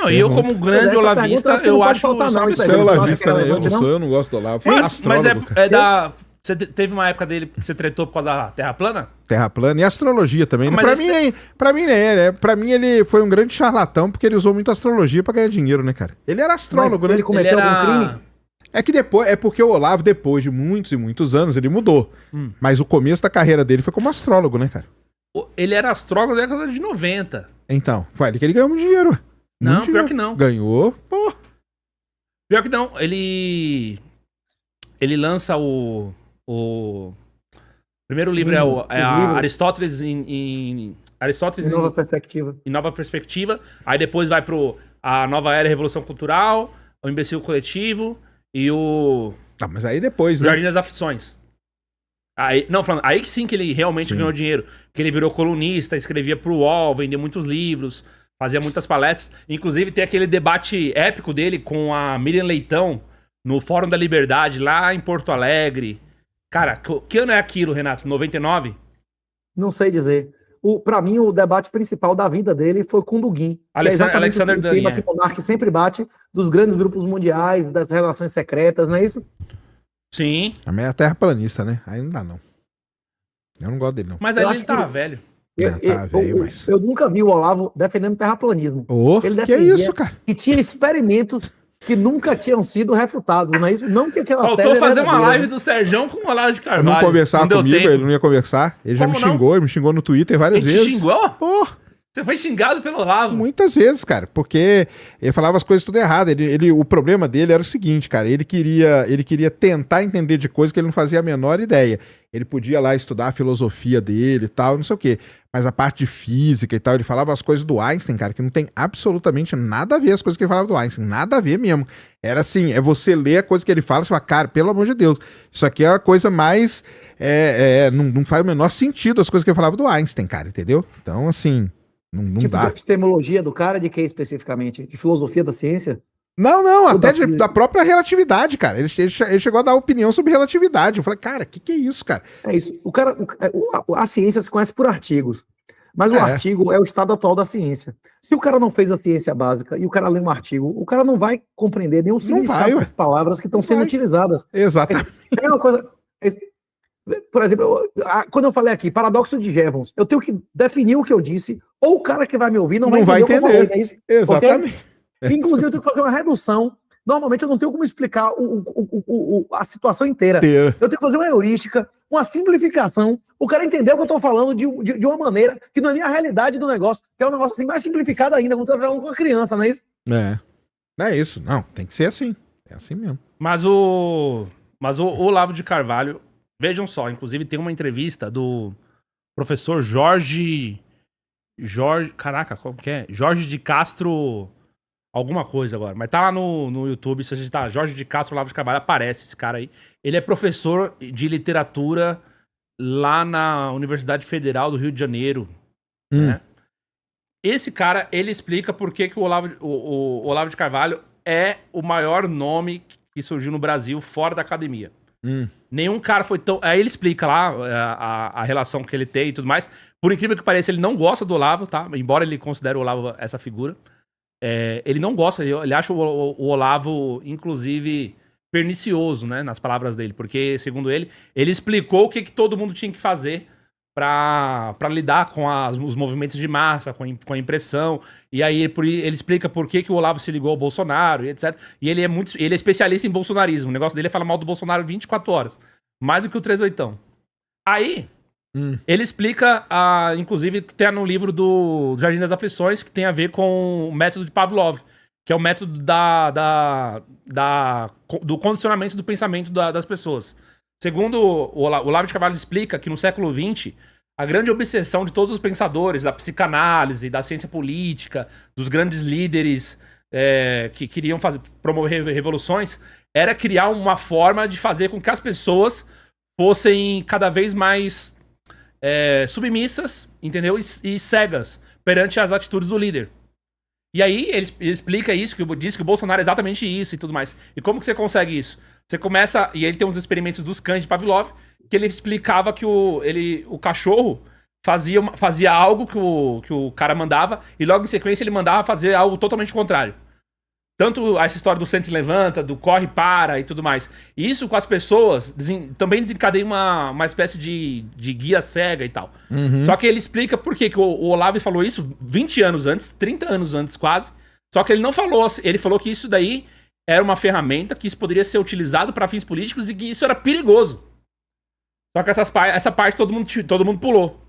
Não, e eu como grande olavista, eu acho isso Você é absurdo. olavista, né? Eu não sou, eu não gosto do Olavo. Mas Astrólogo, cara. da... Você teve uma época dele que você tretou por causa da Terra plana? Terra plana e astrologia também. Né? Mas Pra mim nem é, né? Pra mim ele foi um grande charlatão porque ele usou muito astrologia pra ganhar dinheiro, né, cara? Ele era astrólogo, Mas né? ele cometeu algum crime? É que depois, é porque o Olavo, depois de muitos e muitos anos, ele mudou. Mas o começo da carreira dele foi como astrólogo, né, cara? Ele era astrólogo na década de 90. Então, foi ali que ele ganhou muito dinheiro. Ué. Não, Muito pior dinheiro. que não. Ganhou, pô. Pior que não. Ele lança o primeiro livro é Os livros. Aristóteles Aristóteles Em nova perspectiva. em nova perspectiva. Aí depois vai pro a nova era Revolução Cultural, o Imbecil Coletivo e o Ah, mas aí depois, né? Jardim das Aflições. Aí, não, falando, aí que sim que ele realmente ganhou dinheiro. Porque ele virou colunista, escrevia pro UOL, vendeu muitos livros, fazia muitas palestras. Inclusive tem aquele debate épico dele com a Miriam Leitão no Fórum da Liberdade, lá em Porto Alegre. Cara, que ano é aquilo, Renato? 99? Não sei dizer. Pra mim, o debate principal da vida dele foi com o Dugin. Alexander o tema Dugin, que o Monark sempre bate dos grandes grupos mundiais, das relações secretas, não é isso? Sim. Também é terraplanista, né? Aí não dá, não. Eu não gosto dele, não. Mas Eu aí acho ele tava que- velho. Eu nunca vi o Olavo defendendo terraplanismo. Ô, Ele que é defendia isso, cara? que tinha experimentos que nunca tinham sido refutados, não é isso? Não que aquela Faltou tese é fazer uma verdadeira, live né? do Serjão com o Olavo de Ele Carvalho. não conversava deu comigo, tempo. ele não ia conversar. Ele já me Como não? xingou, ele me xingou no Twitter várias Ele te vezes. xingou? Pô, Você foi xingado pelo Olavo. muitas vezes, cara, porque ele falava as coisas tudo errado. O problema dele era o seguinte, cara, ele queria tentar entender de coisas que ele não fazia a menor ideia. Ele podia lá estudar a filosofia dele e tal, não sei o quê. Mas a parte de física e tal, ele falava as coisas do Einstein, cara, que não tem absolutamente nada a ver as coisas que ele falava do Einstein. Nada a ver mesmo. Era assim, é você ler a coisa que ele fala e falar, cara, pelo amor de Deus, isso aqui é a coisa mais... não faz o menor sentido as coisas que ele falava do Einstein, cara, entendeu? Então, assim, não Tipo de dá. epistemologia do cara, de que especificamente? De filosofia da ciência? Não, até da física. da própria relatividade, cara. Ele chegou a dar opinião sobre relatividade. Eu falei, cara, que é isso, cara? É isso. A ciência se conhece por artigos. Mas o artigo é o estado atual da ciência. Se o cara não fez a ciência básica e o cara lê um artigo, o cara não vai compreender nenhum significado das palavras que estão sendo utilizadas. Exatamente. É uma coisa... Por exemplo, quando eu falei aqui, paradoxo de Jevons, eu tenho que definir o que eu disse, ou o cara que vai me ouvir não vai entender o que eu falei, não é isso? Exatamente. Okay? Inclusive, eu tenho que fazer uma redução. Normalmente, eu não tenho como explicar a situação inteira. Eu tenho que fazer uma heurística, uma simplificação. O cara entender o que eu estou falando de uma maneira que não é nem a realidade do negócio, que é um negócio assim mais simplificado ainda, quando você vai falar com uma criança, não é isso? Não é isso. Não, tem que ser assim. É assim mesmo. Mas o Olavo de Carvalho, vejam só, inclusive tem uma entrevista do professor Jorge, caraca, como que é? Jorge de Castro, alguma coisa agora, mas tá lá no YouTube, se você digitar Jorge de Castro Olavo de Carvalho, aparece esse cara aí. Ele é professor de literatura lá na Universidade Federal do Rio de Janeiro, né? Esse cara, ele explica por que o Olavo de Carvalho é o maior nome que surgiu no Brasil fora da academia. Nenhum cara foi tão... Aí ele explica lá a relação que ele tem e tudo mais. Por incrível que pareça, ele não gosta do Olavo, tá? Embora ele considere o Olavo essa figura. Ele não gosta, ele acha o Olavo, inclusive, pernicioso, né? Nas palavras dele. Porque, segundo ele explicou o que todo mundo tinha que fazer pra lidar com os movimentos de massa, com a impressão. E aí ele explica por que o Olavo se ligou ao Bolsonaro e etc. E ele é especialista em bolsonarismo. O negócio dele é falar mal do Bolsonaro 24 horas. Mais do que o 38. Aí, ele explica, inclusive, que tem no livro do Jardim das Aflições, que tem a ver com o método de Pavlov, que é o método do condicionamento do pensamento das pessoas. Segundo o Olavo de Carvalho explica que no século XX, a grande obsessão de todos os pensadores, da psicanálise, da ciência política, dos grandes líderes que queriam promover revoluções, era criar uma forma de fazer com que as pessoas fossem cada vez mais submissas, entendeu? E cegas perante as atitudes do líder. E aí ele explica isso, diz que o Bolsonaro é exatamente isso e tudo mais. E como que você consegue isso? Você começa... E ele tem uns experimentos dos cães de Pavlov, que ele explicava que o cachorro fazia algo que o cara mandava, e logo em sequência ele mandava fazer algo totalmente contrário. Tanto essa história do senta e levanta, do corre e para e tudo mais. E isso com as pessoas também desencadeia uma espécie de guia cega e tal. Só que ele explica por que o Olavo falou isso 20 anos antes, 30 anos antes quase. Só que ele não falou, ele falou que isso daí era uma ferramenta, que isso poderia ser utilizado para fins políticos e que isso era perigoso. Só que essa parte todo mundo pulou.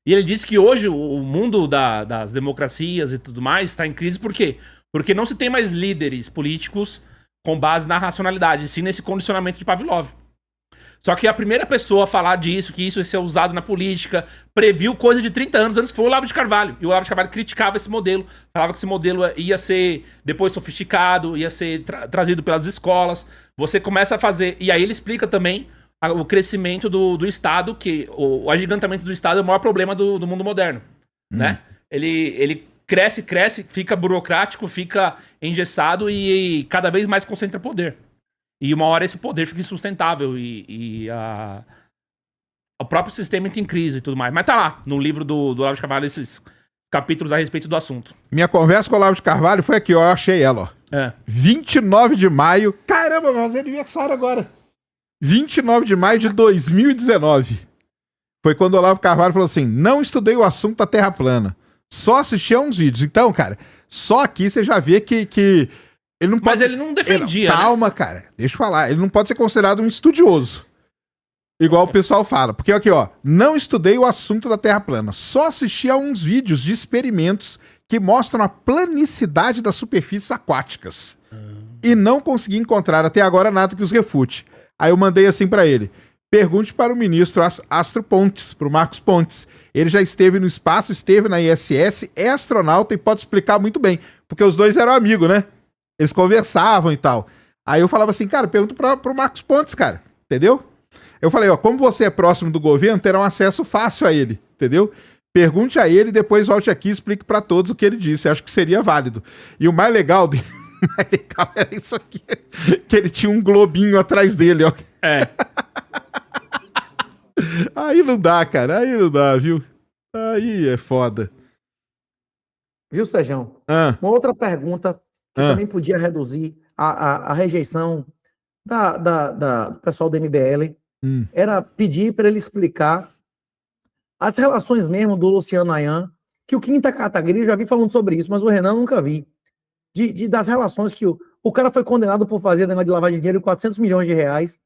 E ele disse que hoje o mundo das democracias e tudo mais está em crise por quê? Porque não se tem mais líderes políticos com base na racionalidade, sim nesse condicionamento de Pavlov. Só que a primeira pessoa a falar disso, que isso ia ser usado na política, previu coisa de 30 anos antes, foi o Olavo de Carvalho. E o Olavo de Carvalho criticava esse modelo, falava que esse modelo ia ser depois sofisticado, ia ser trazido pelas escolas. Você começa a fazer... E aí ele explica também o crescimento do Estado, que o agigantamento do Estado é o maior problema do mundo moderno, né? Ele cresce, fica burocrático, fica engessado e cada vez mais concentra poder. E uma hora esse poder fica insustentável o próprio sistema entra em crise e tudo mais. Mas tá lá, no livro do Olavo de Carvalho, esses capítulos a respeito do assunto. Minha conversa com o Olavo de Carvalho foi aqui, ó, eu achei ela, ó. 29 de maio, caramba, vai fazer aniversário agora. 29 de maio de 2019. Foi quando o Olavo Carvalho falou assim, não estudei o assunto da Terra plana. Só assisti a uns vídeos. Então, cara, só aqui você já vê que ele não pode... Mas ele não defendia, Calma, né? Cara. Deixa eu falar. Ele não pode ser considerado um estudioso. Igual o pessoal fala. Porque aqui, ó. Não estudei o assunto da Terra plana. Só assisti a uns vídeos de experimentos que mostram a planicidade das superfícies aquáticas. E não consegui encontrar até agora nada que os refute. Aí eu mandei assim pra ele. Pergunte para o ministro Astro Pontes, pro Marcos Pontes. Ele já esteve no espaço, esteve na ISS, é astronauta e pode explicar muito bem. Porque os dois eram amigos, né? Eles conversavam e tal. Aí eu falava assim, cara, pergunta pro Marcos Pontes, cara. Entendeu? Eu falei, ó, como você é próximo do governo, terá um acesso fácil a ele. Entendeu? Pergunte a ele e depois volte aqui e explique pra todos o que ele disse. Eu acho que seria válido. E o mais legal dele... O mais legal era isso aqui. Que ele tinha um globinho atrás dele, ó. Aí não dá, cara. Aí não dá, viu? Aí é foda. Viu, Sérgio? Uma outra pergunta que também podia reduzir a rejeição do pessoal do MBL era pedir para ele explicar as relações mesmo do Luciano Ayan, que o Kim Kataguiri, eu já vi falando sobre isso, mas o Renan nunca vi. Das relações que o cara foi condenado por fazer negócio de lavagem de dinheiro de 400 milhões de reais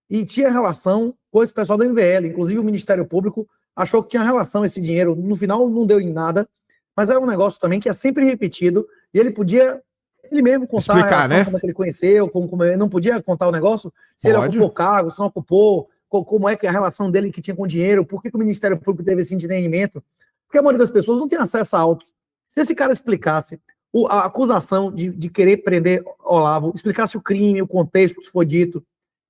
e tinha relação com esse pessoal do MBL. Inclusive o Ministério Público achou que tinha relação esse dinheiro. No final não deu em nada, mas era um negócio também que é sempre repetido e ele podia, ele mesmo contar explicar, a relação, né? como é que ele conheceu, como ele não podia contar o negócio, se ele ocupou cargo, se não ocupou, como é que a relação dele que tinha com dinheiro, por que o Ministério Público teve esse entendimento. Porque a maioria das pessoas não tem acesso a autos. Se esse cara explicasse a acusação de querer prender Olavo, explicasse o crime, o contexto que foi dito,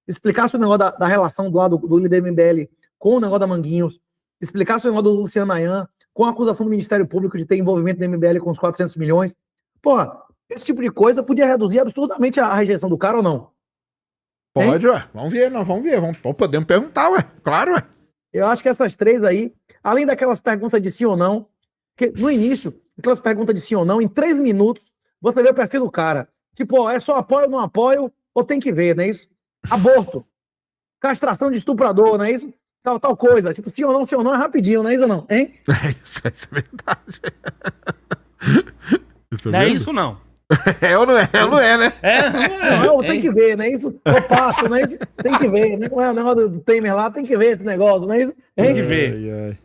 explicasse o negócio da relação do lado do líder do MBL com o negócio da Manguinhos, explicasse o negócio do Luciano Ayan com a acusação do Ministério Público de ter envolvimento do MBL com os 400 milhões. Porra, esse tipo de coisa podia reduzir absurdamente a rejeição do cara ou não? Pode, ué. Vamos ver, podemos perguntar, ué. Claro, ué. Eu acho que essas três aí, além daquelas perguntas de sim ou não, que no início, aquelas perguntas de sim ou não, em 3 minutos, você vê o perfil do cara. Tipo, ó, é só apoio ou não apoio, ou tem que ver, não é isso? Aborto, castração de estuprador, não é isso? Tal coisa. Tipo, sim ou não é rapidinho, não é isso ou não? Hein? Isso é verdade. Não é isso, não. É ou não é? Não é, né? Não, tem que ver, não é isso? Eu passo, não é isso? Tem que ver. Não é o negócio do Temer lá, tem que ver esse negócio, não é isso? Tem que ver.